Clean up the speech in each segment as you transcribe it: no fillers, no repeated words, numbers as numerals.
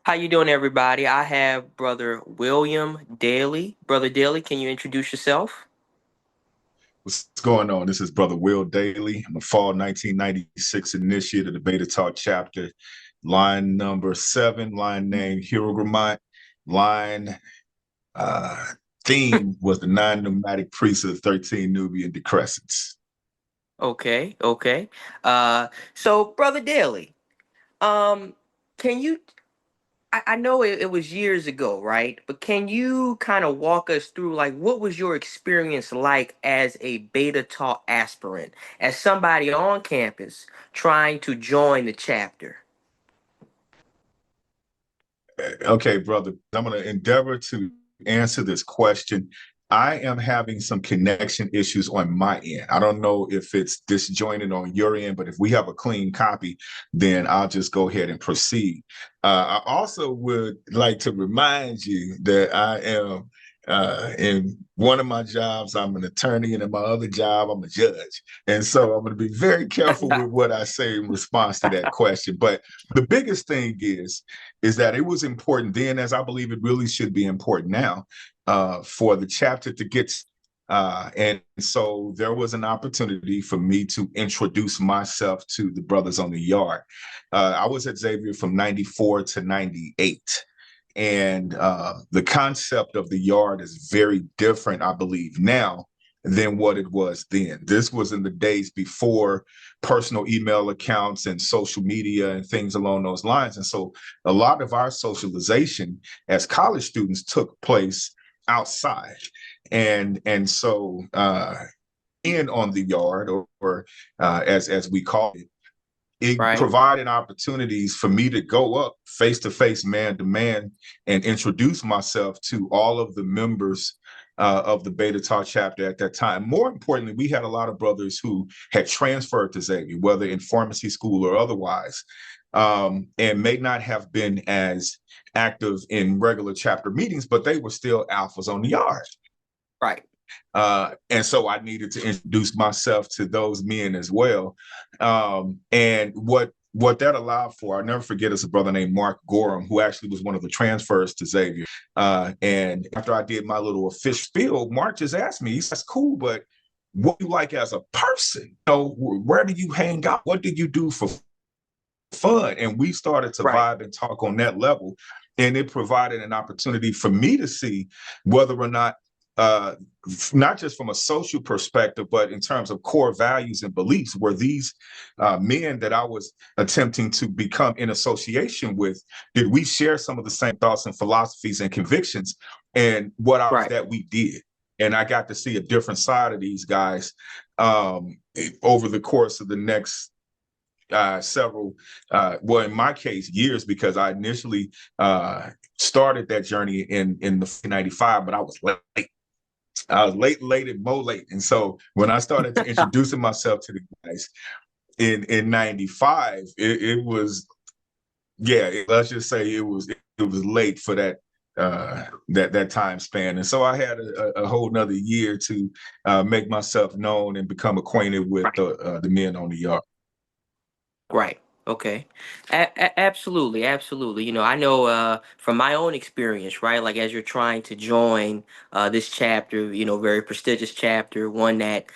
How you doing, everybody? I have Brother William Dailey. Brother Dailey, can you introduce yourself? What's going on? This is Brother Will Dailey. I'm a fall 1996 initiate of the Beta Talk chapter. Line number 7, line name Hero Gramont. Line uh, theme was the 9 pneumatic priests of the 13 Nubian decrescents. Okay, okay. So Brother Dailey, um, can you? I know it was years ago, right? But can you kind of walk us through, like, what was your experience like as a Beta Talk aspirant, as somebody on campus trying to join the chapter? Okay, brother, I'm going to endeavor to answer this question. I am having some connection issues on my end. I don't know if it's disjointed on your end, but if we have a clean copy, then I'll just go ahead and proceed. I also would like to remind you that I am in one of my jobs, I'm an attorney, and in my other job, I'm a judge. And so I'm going to be very careful with what I say in response to that question. But the biggest thing is that it was important then, as I believe it really should be important now, for the chapter to get. And so there was an opportunity for me to introduce myself to the brothers on the yard. I was at Xavier from 94 to 98. And the concept of the yard is very different, I believe, now than what it was then. This was in the days before personal email accounts and social media and things along those lines. And so a lot of our socialization as college students took place outside. And so in on the yard, or as we call it Right. provided opportunities for me to go up face to face, man to man, and introduce myself to all of the members of the Beta Tau chapter at that time. More importantly, we had a lot of brothers who had transferred to Xavier, whether in pharmacy school or otherwise, and may not have been as active in regular chapter meetings, but they were still alphas on the yard. Right. And so I needed to introduce myself to those men as well. And what that allowed for, I'll never forget, is a brother named Mark Gorham, who actually was one of the transfers to Xavier. And after I did my little official spiel, Mark just asked me, he says, cool, but what do you like as a person? Where do you hang out? What do you do for fun? And we started to Right. vibe and talk on that level. And it provided an opportunity for me to see whether or uh, not just from a social perspective, but in terms of core values and beliefs, were these men that I was attempting to become in association with, did we share some of the same thoughts and philosophies and convictions? And what I was Right. that we did. And I got to see a different side of these guys over the course of the next several, well, in my case, years, because I initially started that journey in the 95, but I was late. I was late, and more late. And so when I started to introducing myself to the guys in 95, it was, yeah, let's just say it was late for that time span. And so I had a whole nother year to make myself known and become acquainted with Right. the men on the yard. Right. Okay. Absolutely. Absolutely. I know from my own experience, right? Like, as you're trying to join this chapter, very prestigious chapter, one that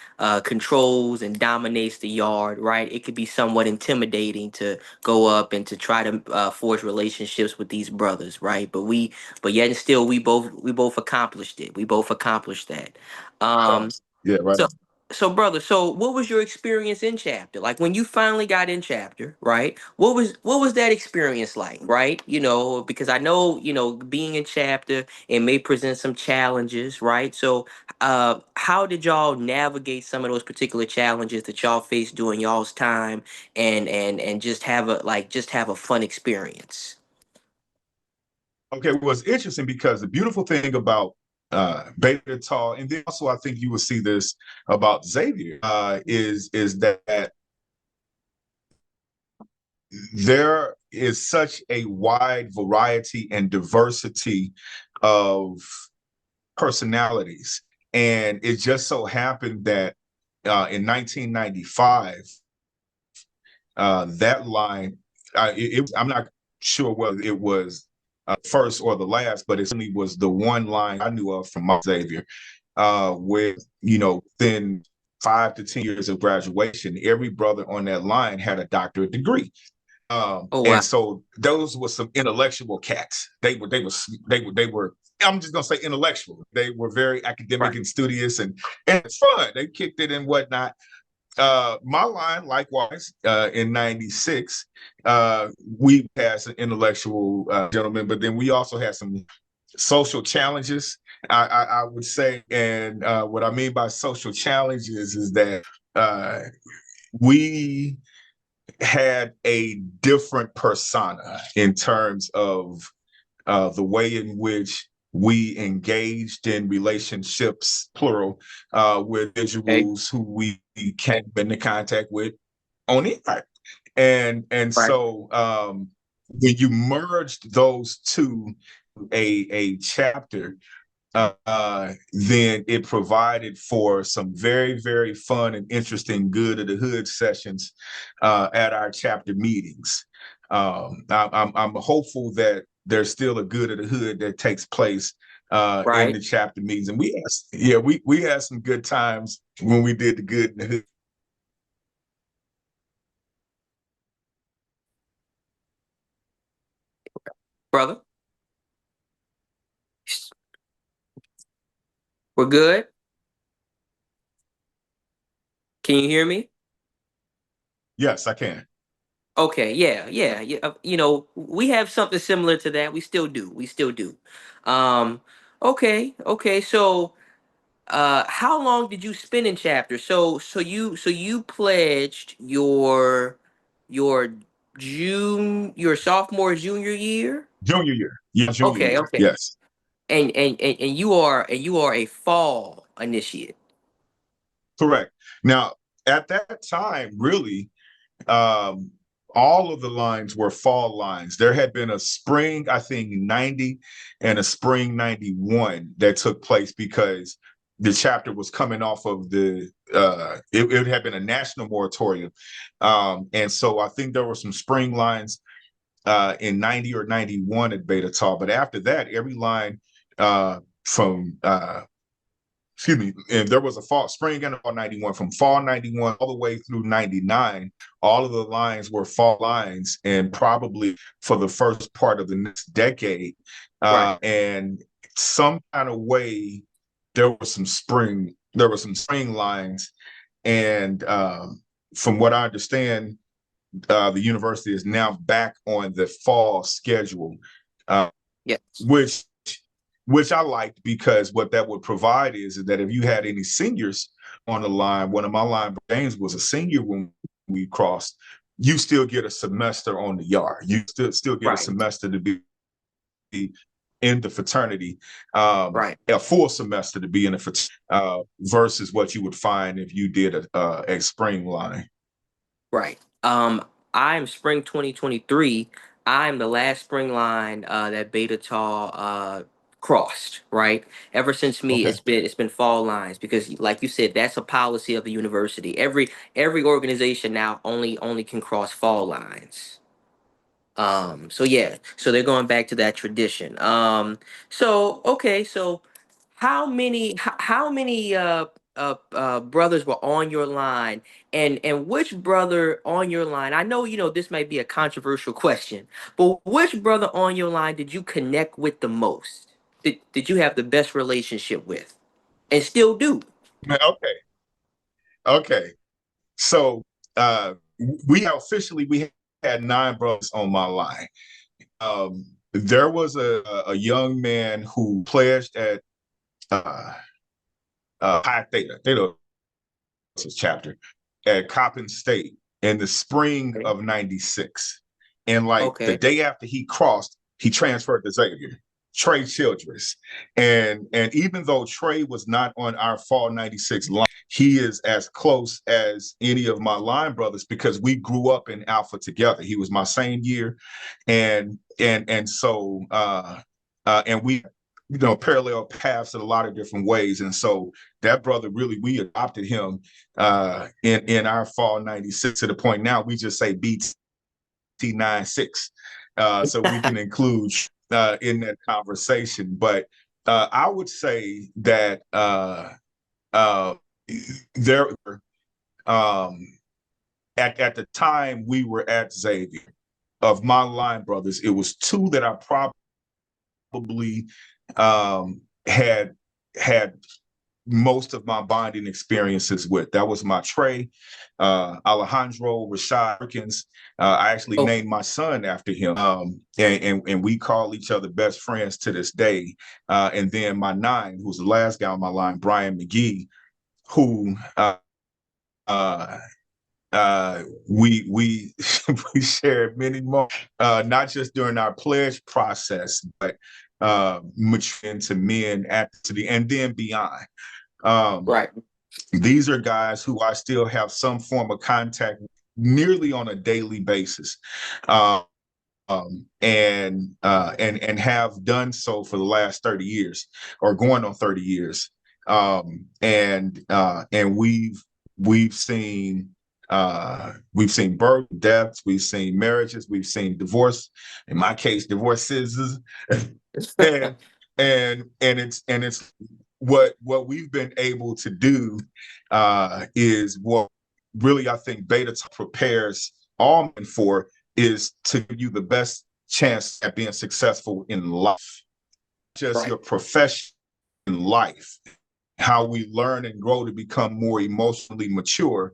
controls and dominates the yard, right? It could be somewhat intimidating to go up and to try to forge relationships with these brothers, right? But yet and still, we both accomplished it. We both accomplished that. Um, Yeah, right. so, so brother, so what was your experience in chapter? Like, when you finally got in chapter, right? What was that experience like, right? Because I know, being in chapter, it may present some challenges, right? So, how did y'all navigate some of those particular challenges that y'all faced during y'all's time, and just have a fun experience? Okay, well, it's interesting because the beautiful thing about Beta Tau, and then also I think you will see this about Xavier, is that there is such a wide variety and diversity of personalities, and it just so happened that in 1995, that line, I'm not sure whether it was first or the last, but it certainly was the one line I knew of from my Xavier, where, then 5 to 10 years of graduation, every brother on that line had a doctorate degree. Oh And wow. so those were some intellectual cats. They were. I'm just gonna say intellectual. They were very academic Right. and studious, and it's fun. They kicked it and whatnot. My line, likewise, in '96, we had some intellectual gentlemen, but then we also had some social challenges. I would say, and what I mean by social challenges is that we had a different persona in terms of the way in which we engaged in relationships, plural, with Okay. individuals who we came into contact with on the internet. And Right. so when you merged those two, a chapter, then it provided for some very, very fun and interesting good of the hood sessions at our chapter meetings. I'm hopeful that there's still a good of the hood that takes place in Right. the chapter meetings, and we had some good times when we did the good in the hood. Brother, we're good. Can you hear me? Yes, I can. Okay, yeah, yeah, yeah. We have something similar to that. We still do. We still do. Um, okay, okay. So, how long did you spend in chapter? So you pledged your your sophomore junior year. Junior year, yeah, junior Okay, year, okay. yes, And you are a fall initiate. correct. Now, at that time, really, um, all of the lines were fall lines. There had been a spring, I think, 90 and a spring 91 that took place because the chapter was coming off of it had been a national moratorium. And so I think there were some spring lines in 90 or 91 at Beta Tau. But after that, every line from excuse me, and there was a fall, spring and fall 91, from fall 91 all the way through 99. All of the lines were fall lines, and probably for the first part of the next decade. Right. And some kind of way, there were some spring lines. And from what I understand, the university is now back on the fall schedule, uh, Yes. which which I liked, because what that would provide is that if you had any seniors on the line, one of my line, James, was a senior when we crossed, you still get a semester on the yard. You still get a Right. semester to be in the fraternity, Right. a full semester to be in a fraternity, versus what you would find if you did a spring line. Right. I'm spring 2023. I'm the last spring line that Beta Tau crossed, right? Ever since me, Okay. it's been fall lines because like you said, that's a policy of the university. Every organization now only can cross fall lines. So yeah, so they're going back to that tradition. So okay, so how many brothers were on your line, and which brother on your line? I know this might be a controversial question, but which brother on your line did you connect with the most? Did you have the best relationship with, and still do? Okay. Okay. So we had 9 brothers on my line. There was a young man who pledged at uh, Pi Theta chapter at Coppin State in the spring Okay. of '96, and like the Okay. day after he crossed, he transferred to Xavier. Trey Childress, and even though Trey was not on our fall '96 line, he is as close as any of my line brothers because we grew up in Alpha together. He was my same year, and so and we, parallel paths in a lot of different ways. And so that brother, really, we adopted him in our fall '96, to the point now we just say BT 96, so we can include. in that conversation. But I would say that there um, at the time we were at Xavier, of my line brothers, it was two that I probably had most of my bonding experiences with. That was my Trey, Alejandro, Rashad Perkins. I actually Oh, named my son after him, and we call each other best friends to this day. And then my nine, who's the last guy on my line, Brian McGee, who uh, we we shared many more, not just during our pledge process, but maturing into men at the and then beyond. Um, right. these are guys who I still have some form of contact with nearly on a daily basis. Um, and have done so for the last 30 years or going on 30 years. And we've seen birth, deaths, we've seen marriages, we've seen divorce. In my case, divorces, and it's what we've been able to do is what really I think Beta prepares all men for, is to give you the best chance at being successful in life, just Right. your profession in life. How we learn and grow to become more emotionally mature.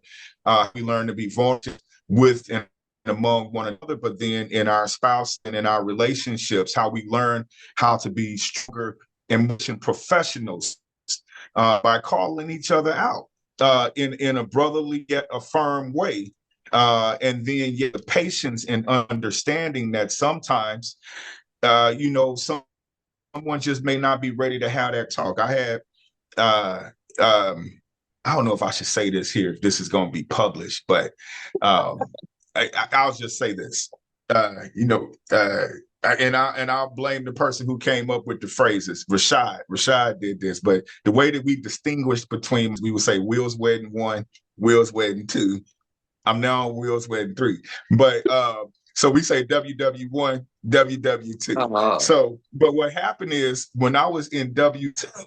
We learn to be vulnerable with and among one another, but then in our spouse and in our relationships, how we learn how to be stronger emotion professionals by calling each other out in a brotherly yet a firm way. And then yet the patience and understanding that sometimes, someone just may not be ready to have that talk. I had uh, um, I don't know if I should say this here, if this is going to be published, but um, I'll just say this. And I'll blame the person who came up with the phrases. Rashad did this, but the way that we distinguished between, we would say Will's wedding one, Will's wedding two. I'm now on Will's wedding three, but so we say WW1, WW2. Uh, But what happened is when I was in W2,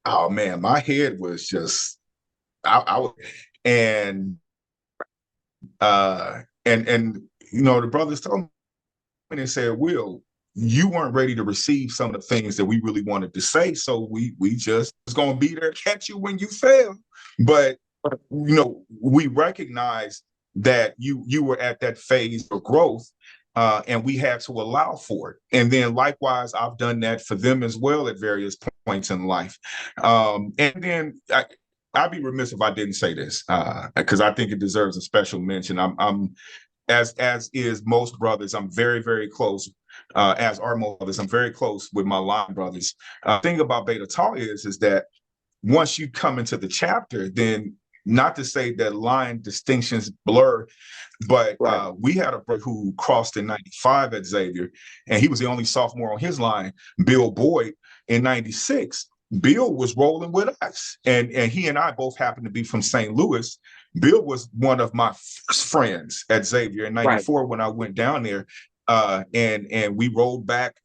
oh man, my head was just I and and the brothers told me, and said, Will, you weren't ready to receive some of the things that we really wanted to say, so we just was gonna be there to catch you when you fail. But we recognize that you were at that phase of growth, and we had to allow for it. And then likewise, I've done that for them as well at various points in life. And then I'd be remiss if I didn't say this, because I think it deserves a special mention. I'm as is most brothers. I'm very, very close. As are most brothers, I'm very close with my line brothers. Thing about Beta Tau is that once you come into the chapter, then not to say that line distinctions blur, but right. we had a brother who crossed in 95 at Xavier, and he was the only sophomore on his line, Bill Boyd, in 96. Bill was rolling with us, and he and I both happened to be from St. Louis. Bill was one of my first friends at Xavier in Right. '94 when I went down there, and we rolled back.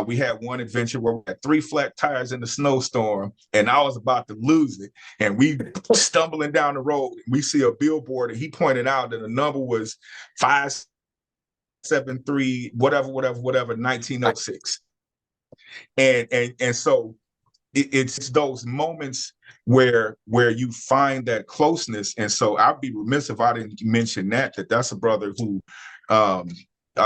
We had one adventure where we had 3 flat tires in the snowstorm, and I was about to lose it. And we stumbling down the road, we see a billboard, and he pointed out that the number was 573, whatever, Right. 1906. And so it's those moments where you find that closeness. And so I'd be remiss if I didn't mention that's a brother who um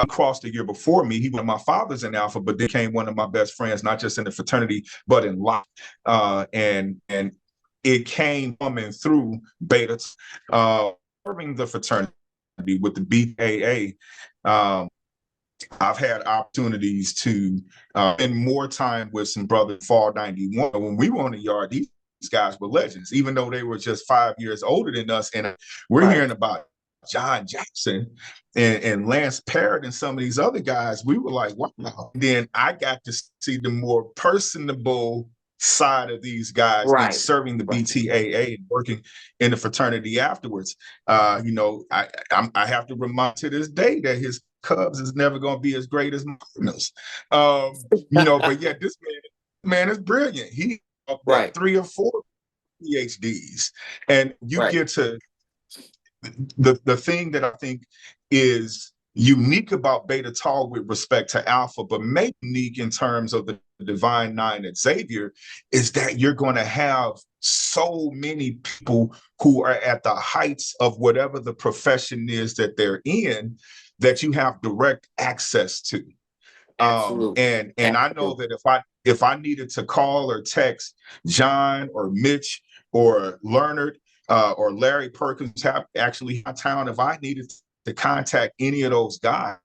crossed the year before me. He was my father's in Alpha, but then became one of my best friends, not just in the fraternity, but in life. And it came coming through Beta, serving the fraternity with the BTAA. I've had opportunities to spend more time with some brothers. Fall 91. When we were on the yard, these guys were legends, even though they were just 5 years older than us. And we're Right. hearing about John Jackson and Lance Parrott and some of these other guys. We were like, wow. And then I got to see the more personable side of these guys and Right. serving the Right. BTAA and working in the fraternity afterwards. I have to remind to this day that his Cubs is never going to be as great as Cardinals. But yeah, this man is brilliant. He what Right. 3 or 4 PhDs, and you Right. get to the thing that I think is unique about Beta Tau with respect to Alpha, but maybe unique in terms of the Divine Nine at Xavier, is that you're going to have so many people who are at the heights of whatever the profession is that they're in that you have direct access to. Absolutely. And I know Absolutely. that if I needed to call or text John or Mitch or Leonard or Larry Perkins, actually in town, if I needed to contact any of those guys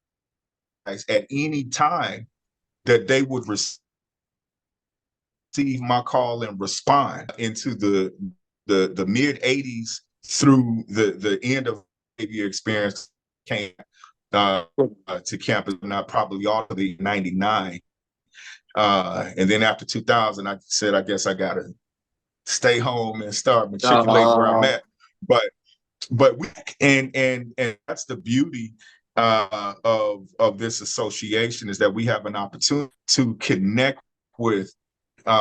at any time, that they would receive my call and respond into the mid '80s through the end of the experience came uh, to campus, not probably all of the '99. And then after 2000, I said, I guess I gotta stay home and start matriculate where I'm Uh, at. But we and that's the beauty of this association, is that we have an opportunity to connect with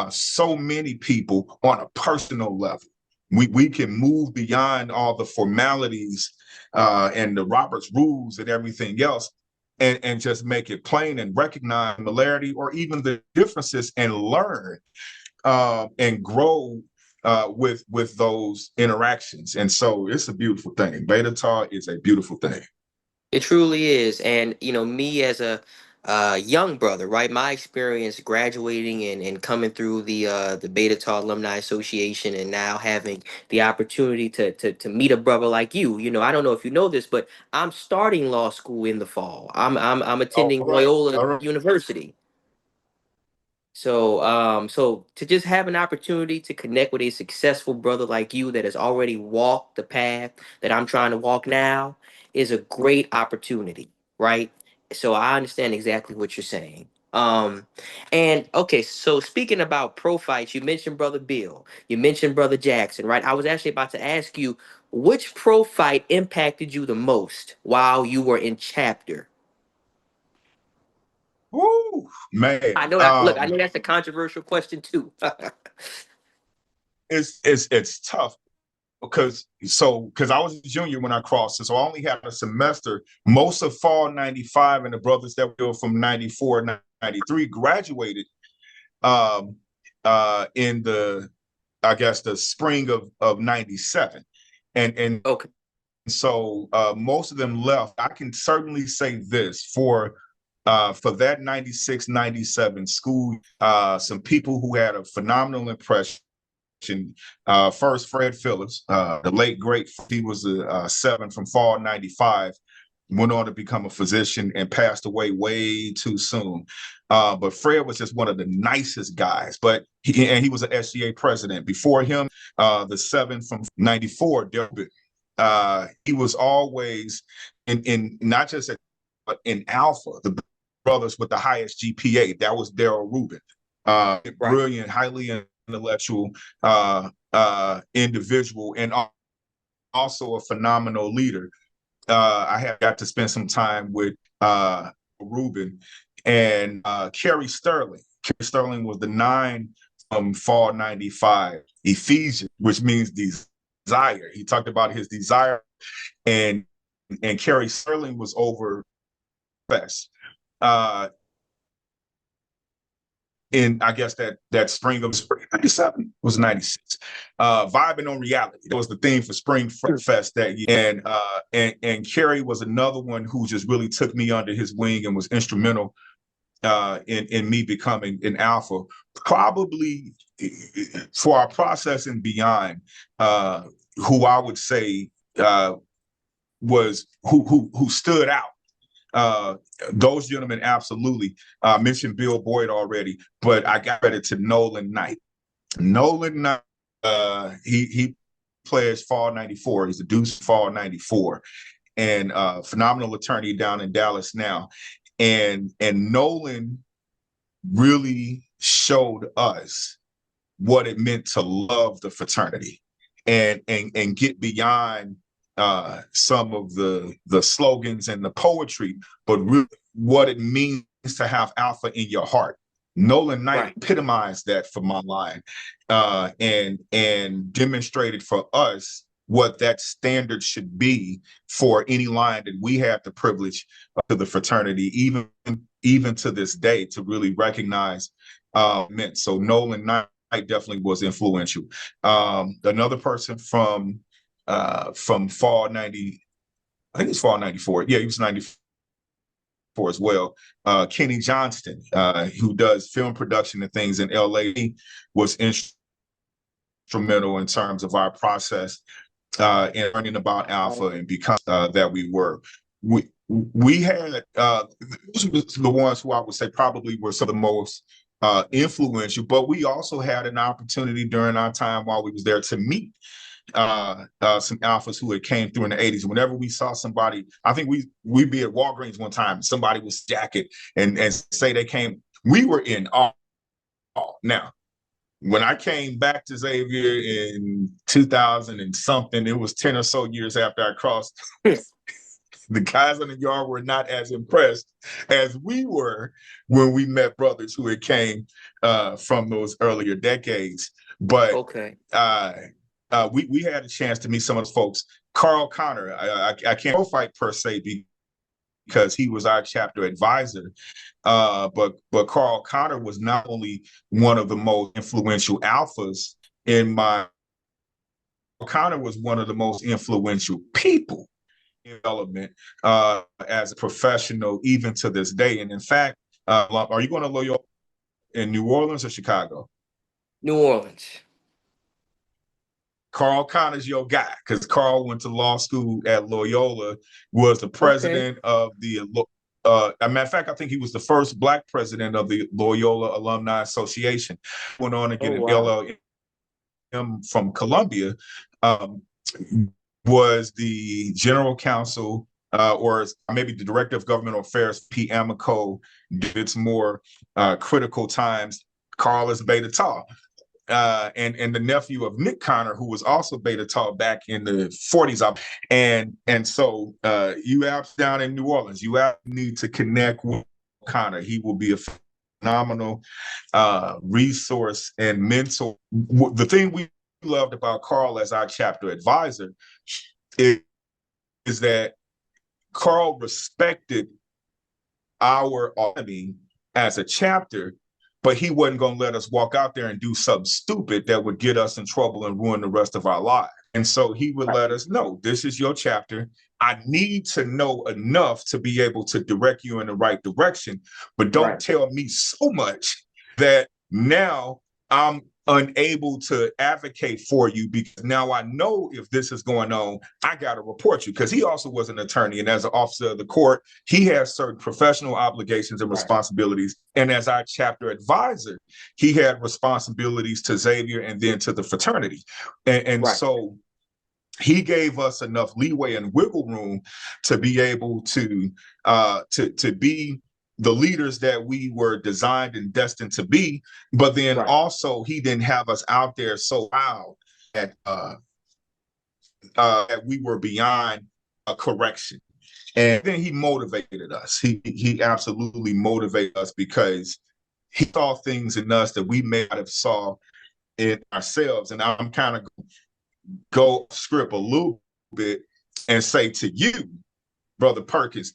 so many people on a personal level. We can move beyond all the formalities and the Robert's rules and everything else, and just make it plain and recognize similarity or even the differences and learn and grow with those interactions. And so it's a beautiful thing. Beta Tau is a beautiful thing. it truly is. And, me as a young brother, right? My experience graduating and coming through the Beta Tau Alumni Association, and now having the opportunity to meet a brother like you. I don't know if you know this, but I'm starting law school in the fall. I'm All attending right. Loyola All right. University. So to just have an opportunity to connect with a successful brother like you that has already walked the path that I'm trying to walk now is a great opportunity, right? So I understand exactly what you're saying. And okay, so speaking about pro fights, you mentioned Brother Bill, you mentioned Brother Jackson, right? I was actually about to ask you which pro fight impacted you the most while you were in chapter. Woo, I man. know that. Look, I know that's a controversial question too. It's tough because I was a junior when I crossed, so I only had a semester. Most of fall '95, and the brothers that were from '94, '93 graduated um, in the, I guess, the spring of '97, and Okay. so most of them left. I can certainly say this for that '96, '97 school, some people who had a phenomenal impression. First, Fred Phillips, the late great, he was a 7 from fall '95, went on to become a physician and passed away way too soon. But Fred was just one of the nicest guys. But he was an SGA president. Before him, the 7 from '94, Delbert, he was always in not just but in Alpha, the brothers with the highest GPA. That was Daryl Rubin. Right. Brilliant, highly intellectual individual, and also a phenomenal leader. I had got to spend some time with Rubin and Kerry Sterling. Kerry Sterling was the 9 from fall '95, Ephesians, which means desire. He talked about his desire, and Kerry Sterling was over best. Uh, in I guess that spring of spring '97 was '96. Vibing on reality. That was the theme for Spring Fest that year. And Kerry was another one who just really took me under his wing and was instrumental in me becoming an alpha. Probably for our process and beyond, who I would say was who stood out. Uh, those gentlemen, absolutely. Mentioned Bill Boyd already, but I got credit to Nolan Knight. Nolan Knight, he plays fall '94. He's a Deuce fall '94, and phenomenal attorney down in Dallas now. And Nolan really showed us what it meant to love the fraternity and get beyond some of the slogans and the poetry, but really what it means to have alpha in your heart. Nolan Knight Right. epitomized that for my line, and demonstrated for us what that standard should be for any line that we have the privilege to the fraternity, even to this day, to really recognize meant. So Nolan Knight definitely was influential. Another person from fall 90, I think it's fall 94. Yeah, he was 94 as well. Kenny Johnston, who does film production and things in LA, was instrumental in terms of our process in learning about alpha and becoming that we were. We had those were the ones who I would say probably were some of the most influential, but we also had an opportunity during our time while we was there to meet some alphas who had came through in the 80s. Whenever we saw somebody, I think we'd be at Walgreens one time, somebody was jacket and say they came, we were in awe. Now, when I came back to Xavier in 2000 and something, it was 10 or so years after I crossed. The guys in the yard were not as impressed as we were when we met brothers who had came from those earlier decades. But Okay. we had a chance to meet some of those folks. Carl Connor, I can't fight per se because he was our chapter advisor, but Carl Connor was not only one of the most influential alphas in my. Connor was one of the most influential people development as a professional, even to this day. And in fact, are you going to Loyola in New Orleans or Chicago? New Orleans. Carl Connor's your guy because Carl went to law school at Loyola, was the Okay. president of the. As a matter of fact, I think he was the first Black president of the Loyola Alumni Association. Went on to Oh get an wow. LLM from Columbia. Um, was the general counsel or maybe the director of governmental affairs, P. Amico, did its more critical times. Carl is Beta Tau. And the nephew of Nick Connor, who was also Beta Tau back in the 40s. And so you have down in New Orleans, you have need to connect with Connor. He will be a phenomenal resource and mentor. The thing we loved about Carl as our chapter advisor is that Carl respected our autonomy as a chapter, but he wasn't going to let us walk out there and do something stupid that would get us in trouble and ruin the rest of our lives. And so he would let us know, this is your chapter. I need to know enough to be able to direct you in the right direction, but don't tell me so much that now I'm unable to advocate for you because now I know if this is going on, I got to report you. Because he also was an attorney, and as an officer of the court, he has certain professional obligations and responsibilities. And as our chapter advisor, he had responsibilities to Xavier and then to the fraternity. And so he gave us enough leeway and wiggle room to be able to be the leaders that we were designed and destined to be, but then also he didn't have us out there so loud that we were beyond a correction. And then he motivated us. He absolutely motivated us because he saw things in us that we may not have saw in ourselves. And I'm kind of go script a little bit and say to you, Brother Perkins,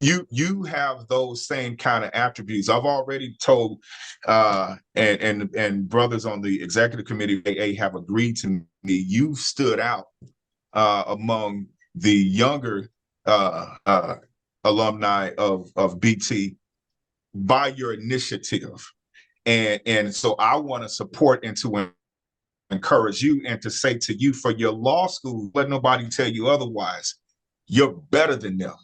you have those same kind of attributes. I've already told and brothers on the executive committee of BTAA have agreed to me. You've stood out among the younger alumni of BT by your initiative, and so I want to support and to encourage you and to say to you for your law school, let nobody tell you otherwise. You're better than them.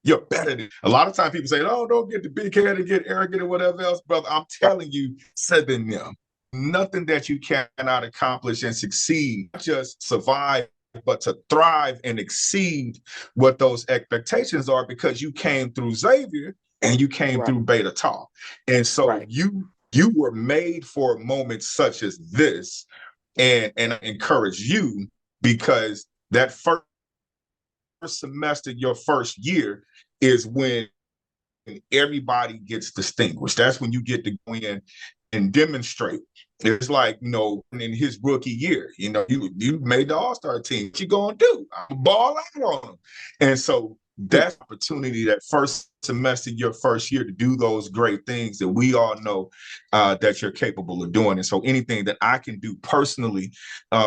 You're better than a lot of times people say, oh, don't get the big head and get arrogant or whatever else, brother. I'm telling you, better than them. Nothing that you cannot accomplish and succeed, not just survive, but to thrive and exceed what those expectations are because you came through Xavier and you came through Beta Tau. And so You were made for moments such as this, and I encourage you because that first semester, your first year, is when everybody gets distinguished. That's when you get to go in and demonstrate. It's like, in his rookie year, you made the All-Star team. What you gonna do? I'm ball out on them. And so that's opportunity that first semester, your first year, to do those great things that we all know that you're capable of doing. And so anything that I can do personally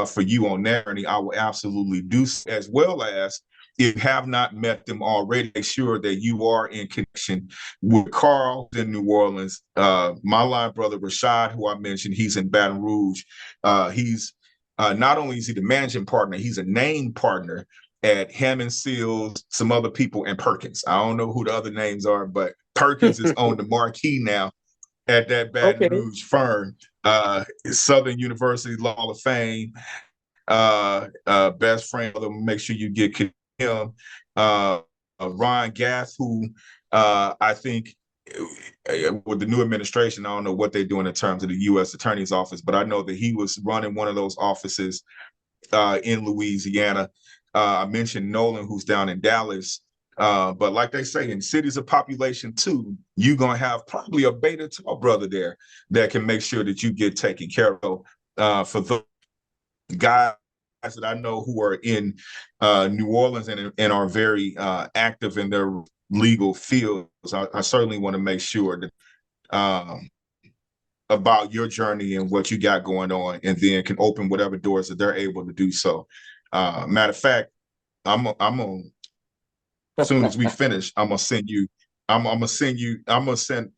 for you on that journey, I will absolutely do, as well as if you have not met them already, make sure that you are in connection with Carl in New Orleans. My line brother Rashad, who I mentioned, he's in Baton Rouge. He's not only is he the managing partner, he's a name partner at Hammond Seals, some other people, and Perkins. I don't know who the other names are, but Perkins is on the marquee now at that Baton Okay. Rouge firm. Southern University Hall of Fame, best friend. Make sure you get him. Ron Gath, who I think with the new administration, I don't know what they're doing in terms of the U.S. Attorney's Office, but I know that he was running one of those offices in Louisiana. I mentioned Nolan, who's down in Dallas. But like they say, in cities of population 2, you're going to have probably a Beta Tau brother there that can make sure that you get taken care of. For those guys that I know who are in New Orleans and are very active in their legal fields, I certainly want to make sure that about your journey and what you got going on, and then can open whatever doors that they're able to do so. Matter of fact, I'm on. As soon as we finish, I'm gonna send you. I'm gonna send you. I'm gonna send.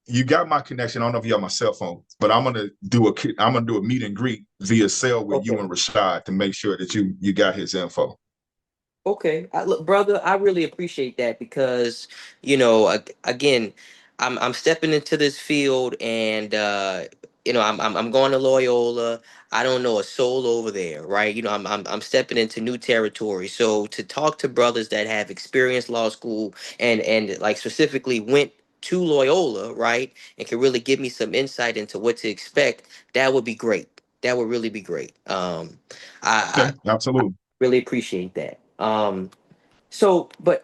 You got my connection. I don't know if you have my cell phone, but I'm gonna do a meet and greet via cell with you Okay. and Rashad to make sure that you got his info. Okay, look, brother, I really appreciate that because, again, I'm stepping into this field, and I'm going to Loyola. I don't know a soul over there, right? I'm stepping into new territory. So to talk to brothers that have experienced law school and like specifically went to Loyola, right, and can really give me some insight into what to expect, that would be great. That would really be great. I Okay, absolutely. really appreciate that. But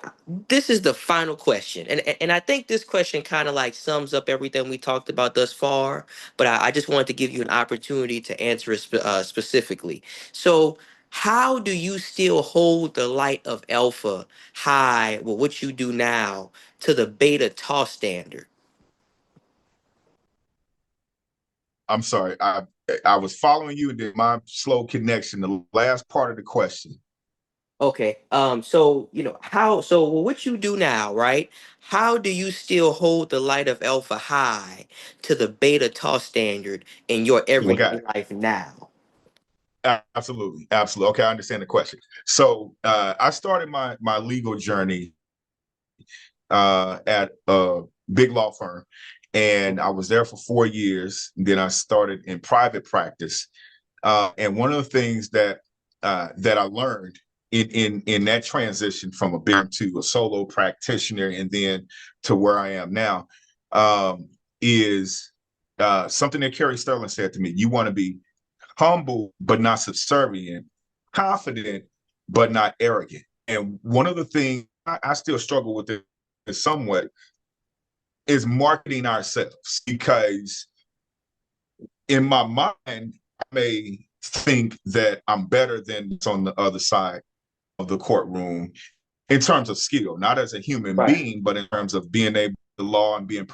this is the final question, and I think this question kind of like sums up everything we talked about thus far. But I just wanted to give you an opportunity to answer it specifically. So, how do you still hold the light of alpha high with what you do now to the beta tau standard? I'm sorry. I was following you, and then my slow connection. The last part of the question. Okay. So so what you do now, right? How do you still hold the light of alpha high to the beta tau standard in your I got everyday it. life now? Absolutely, absolutely. Okay, I understand the question. So I started my legal journey at a big law firm, and I was there for 4 years. Then I started in private practice, and one of the things that I learned in that transition from a big to a solo practitioner, and then to where I am now, is something that Kerry Sterling said to me. You want to be humble but not subservient, confident but not arrogant. And one of the things I still struggle with it somewhat is marketing ourselves, because in my mind, I may think that I'm better than what's on the other side of the courtroom in terms of skill, not as a human Right. being, but in terms of being able to law and being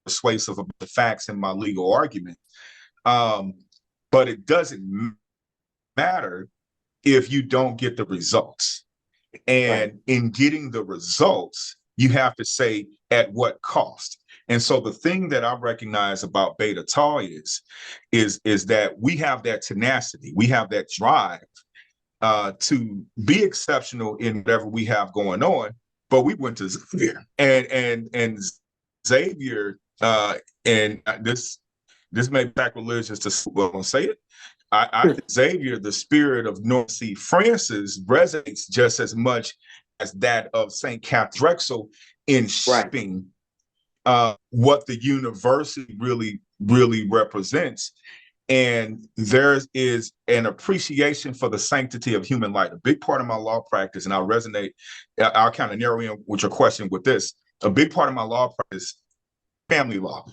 persuasive of the facts in my legal argument. Um, but it doesn't matter if you don't get the results. Right. And in getting the results, you have to say at what cost. And so the thing that I recognize about Beta Tau is that we have that tenacity, we have that drive to be exceptional in whatever we have going on. But we went to Xavier, and Xavier, and this may be sacrilegious to well, I'm gonna say it. I think Xavier, the spirit of North C. Francis, resonates just as much as that of St. Cap Drexel in Right. shaping what the university really represents. And there is an appreciation for the sanctity of human life. A big part of my law practice, and I'll kind of narrow in with your question with this. A big part of my law practice, family law.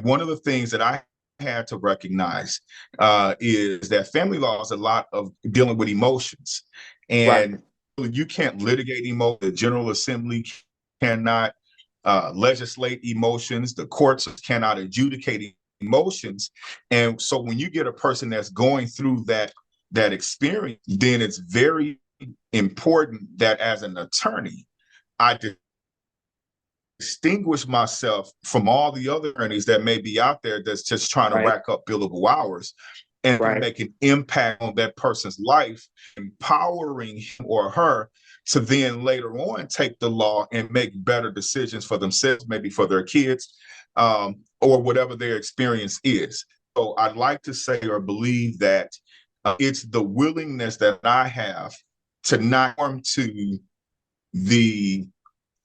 One of the things that I had to recognize is that family law is a lot of dealing with emotions. Right. And you can't litigate emotions. The General Assembly cannot legislate emotions. The courts cannot adjudicate emotions. And so when you get a person that's going through that experience, then it's very important that as an attorney, I distinguish myself from all the other attorneys that may be out there that's just trying to Right. rack up billable hours and Right. make an impact on that person's life, empowering him or her to then later on take the law and make better decisions for themselves, maybe for their kids, or whatever their experience is. So I'd like to say or believe that it's the willingness that I have to not conform to the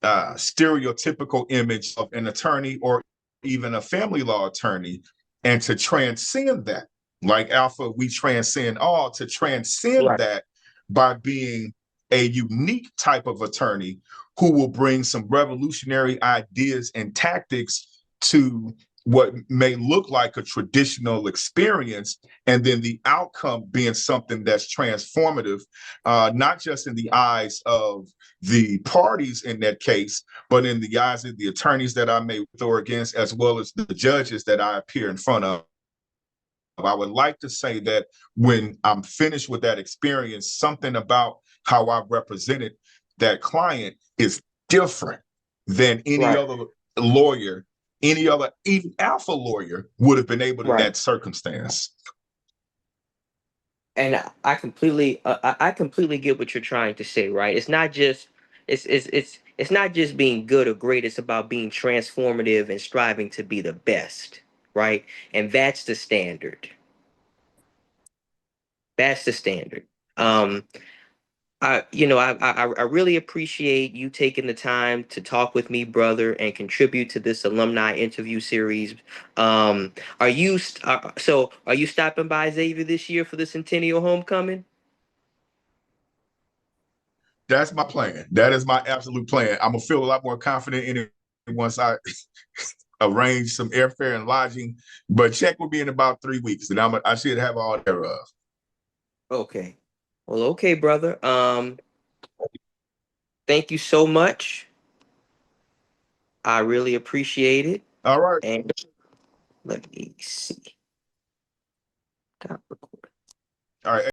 stereotypical image of an attorney or even a family law attorney, and to transcend that. Like Alpha, we transcend all, to transcend Right. that by being a unique type of attorney who will bring some revolutionary ideas and tactics to what may look like a traditional experience, and then the outcome being something that's transformative, not just in the eyes of the parties in that case, but in the eyes of the attorneys that I may with or against, as well as the judges that I appear in front of. I would like to say that when I'm finished with that experience, something about how I represented that client is different than any Right. other lawyer, any other, even alpha lawyer would have been able to in Right. that circumstance. And I completely get what you're trying to say, right? It's not just it's not just being good or great. It's about being transformative and striving to be the best, right? And that's the standard. That's the standard. Um, I really appreciate you taking the time to talk with me, brother, and contribute to this alumni interview series. Are you are you stopping by Xavier this year for the Centennial Homecoming? That's my plan. That is my absolute plan. I'm gonna feel a lot more confident in it once I arrange some airfare and lodging. But check with me in about 3 weeks, and I should have all thereof. Okay. Well, okay, brother. Thank you so much. I really appreciate it. All right. And let me see. Got All right.